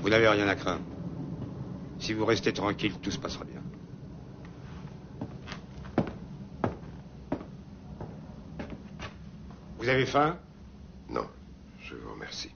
Vous n'avez rien à craindre. Si vous restez tranquille, tout se passera bien. Vous avez faim? Non, je vous remercie.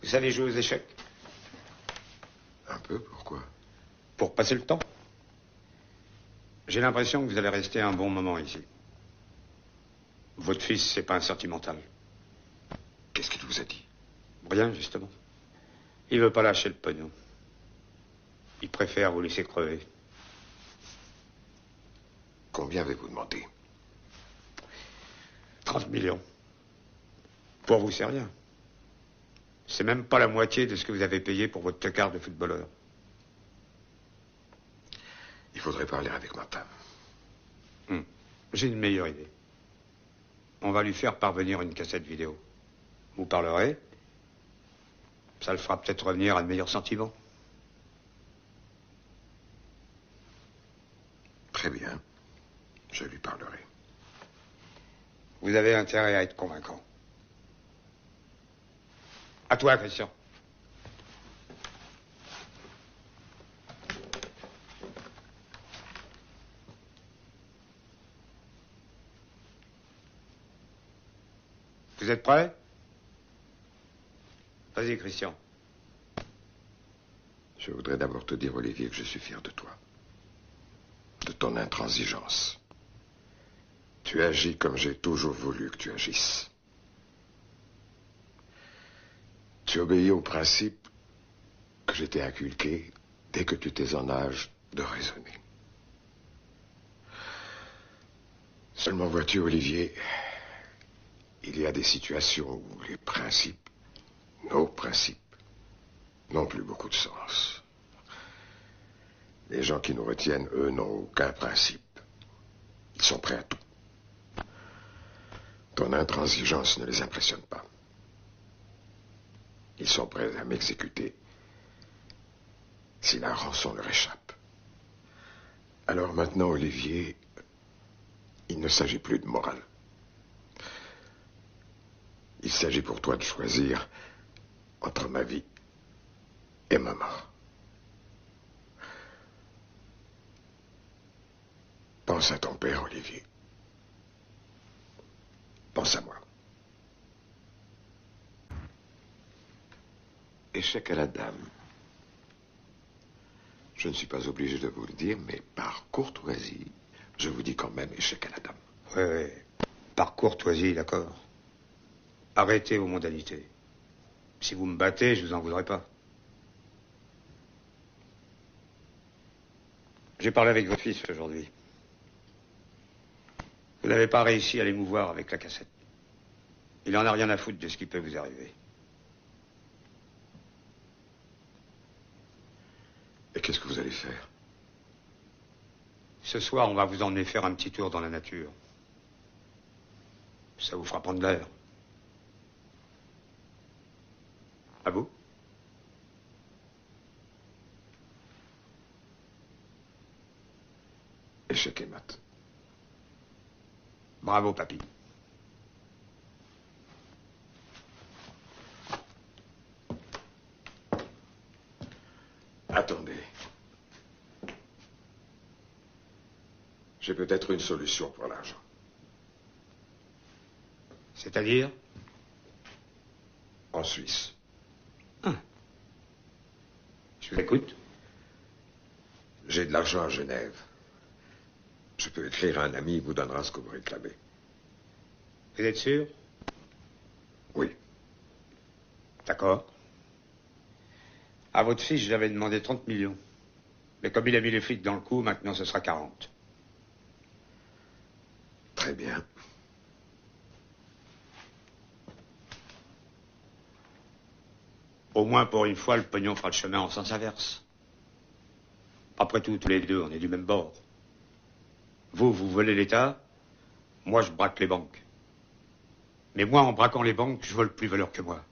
Vous savez jouer aux échecs? Un peu, pourquoi? Pour passer le temps. J'ai l'impression que vous allez rester un bon moment ici. Votre fils, c'est pas un sentimental. Qu'est-ce qu'il vous a dit? Rien, justement. Il veut pas lâcher le pognon. Il préfère vous laisser crever. Combien avez-vous demandé? 30 millions. Pour vous, c'est rien. C'est même pas la moitié de ce que vous avez payé pour votre tocard de footballeur. Il faudrait parler avec ma femme. J'ai une meilleure idée. On va lui faire parvenir une cassette vidéo. Vous parlerez. Ça le fera peut-être revenir à de meilleurs sentiments. Très bien. Je lui parlerai. Vous avez intérêt à être convaincant. À toi, Christian. Vous êtes prêts? Vas-y, Christian. Je voudrais d'abord te dire, Olivier, que je suis fier de toi. De ton intransigeance. Tu agis comme j'ai toujours voulu que tu agisses. Tu obéis au principe que je t'ai inculqué dès que tu étais en âge de raisonner. Seulement, vois-tu, Olivier, il y a des situations où les principes, nos principes, n'ont plus beaucoup de sens. Les gens qui nous retiennent, eux, n'ont aucun principe. Ils sont prêts à tout. Ton intransigeance ne les impressionne pas. Ils sont prêts à m'exécuter si la rançon leur échappe. Alors maintenant, Olivier, il ne s'agit plus de morale. Il s'agit pour toi de choisir entre ma vie et ma mort. Pense à ton père, Olivier. Pense à moi. Échec à la dame. Je ne suis pas obligé de vous le dire, mais par courtoisie, je vous dis quand même échec à la dame. Oui. Par courtoisie, d'accord. Arrêtez vos mondanités. Si vous me battez, je vous en voudrais pas. J'ai parlé avec votre fils aujourd'hui. Vous n'avez pas réussi à l'émouvoir avec la cassette. Il en a rien à foutre de ce qui peut vous arriver. Et qu'est-ce que vous allez faire? Ce soir, on va vous emmener faire un petit tour dans la nature. Ça vous fera prendre l'air. À vous? Échec et mat. Bravo, papy. Attendez. J'ai peut-être une solution pour l'argent. C'est-à-dire? En Suisse. Ah. Je vous écoute. J'ai de l'argent à Genève. Je peux écrire à un ami, il vous donnera ce que vous réclamez. Vous êtes sûr? Oui. D'accord. À votre fils, j'avais demandé 30 millions. Mais comme il a mis les flics dans le coup, maintenant ce sera 40. Très bien. Au moins, pour une fois, le pognon fera le chemin en sens inverse. Après tout, tous les deux, on est du même bord. Vous volez l'État. Moi, je braque les banques. Mais moi, en braquant les banques, je vole plus valeur que moi.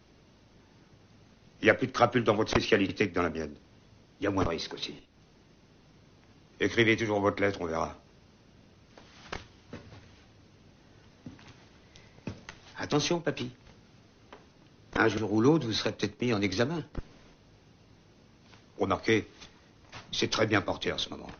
Il n'y a plus de crapules dans votre spécialité que dans la mienne. Il y a moins de risques aussi. Écrivez toujours votre lettre, on verra. Attention, papy. Un jour ou l'autre, vous serez peut-être mis en examen. Remarquez, c'est très bien porté en ce moment.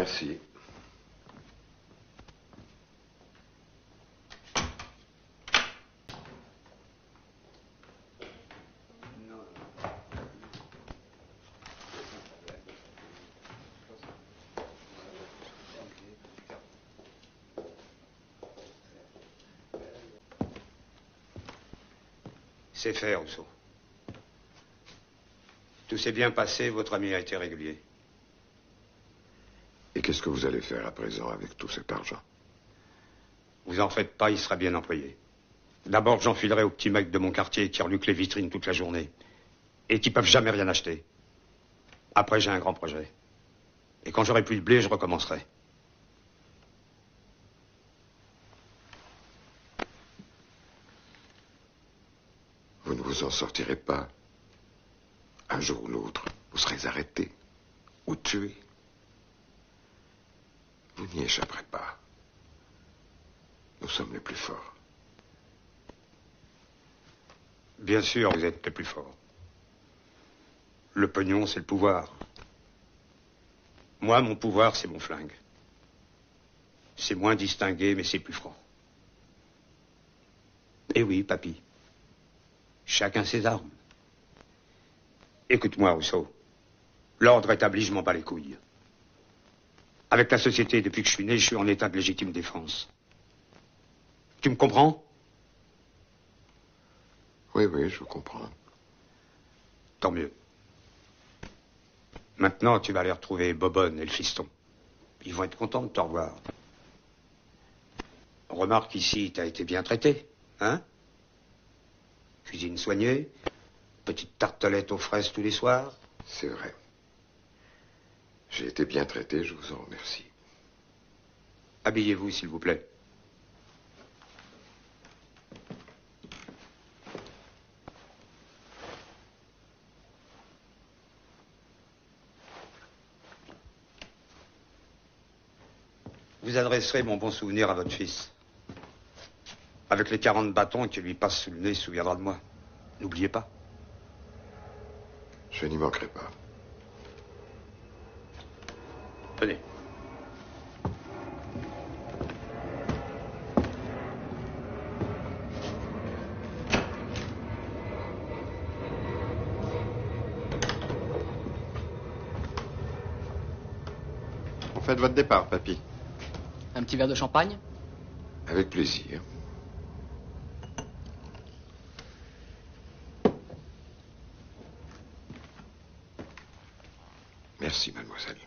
Merci. C'est fait, Rousseau. Tout s'est bien passé, votre ami a été régulier. Et qu'est-ce que vous allez faire à présent avec tout cet argent? Vous en faites pas, il sera bien employé. D'abord, j'enfilerai aux petits mecs de mon quartier qui reluquent les vitrines toute la journée et qui peuvent jamais rien acheter. Après, j'ai un grand projet. Et quand j'aurai plus de blé, je recommencerai. Vous ne vous en sortirez pas. Un jour ou l'autre, vous serez arrêté ou tué. Vous n'y échapperez pas. Nous sommes les plus forts. Bien sûr, vous êtes les plus forts. Le pognon, c'est le pouvoir. Moi, mon pouvoir, c'est mon flingue. C'est moins distingué, mais c'est plus franc. Eh oui, papy. Chacun ses armes. Écoute-moi, Rousseau. L'ordre établi, je m'en bats les couilles. Avec la société, depuis que je suis né, je suis en état de légitime défense. Tu me comprends? Oui, oui, je vous comprends. Tant mieux. Maintenant, tu vas aller retrouver Bobonne et le fiston. Ils vont être contents de te revoir. Remarque ici, t'as été bien traité, hein? Cuisine soignée, petite tartelette aux fraises tous les soirs. C'est vrai. J'ai été bien traité, je vous en remercie. Habillez-vous, s'il vous plaît. Vous adresserez mon bon souvenir à votre fils. avec les 40 bâtons qui lui passent sous le nez, il se souviendra de moi. N'oubliez pas. Je n'y manquerai pas. Tenez. On fait de votre départ, papy. Un petit verre de champagne? Avec plaisir. Merci, mademoiselle.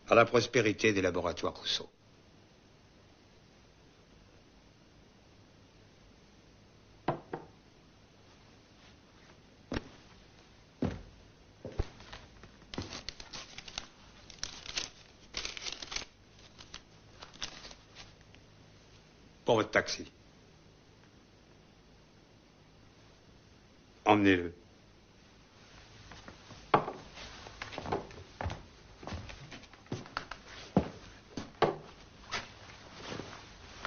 À la prospérité des laboratoires Rousseau. Pour votre taxi. Emmenez-le.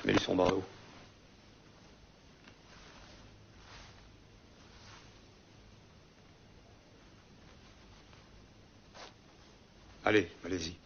Mets-lui son bras haut. Allez, allez-y.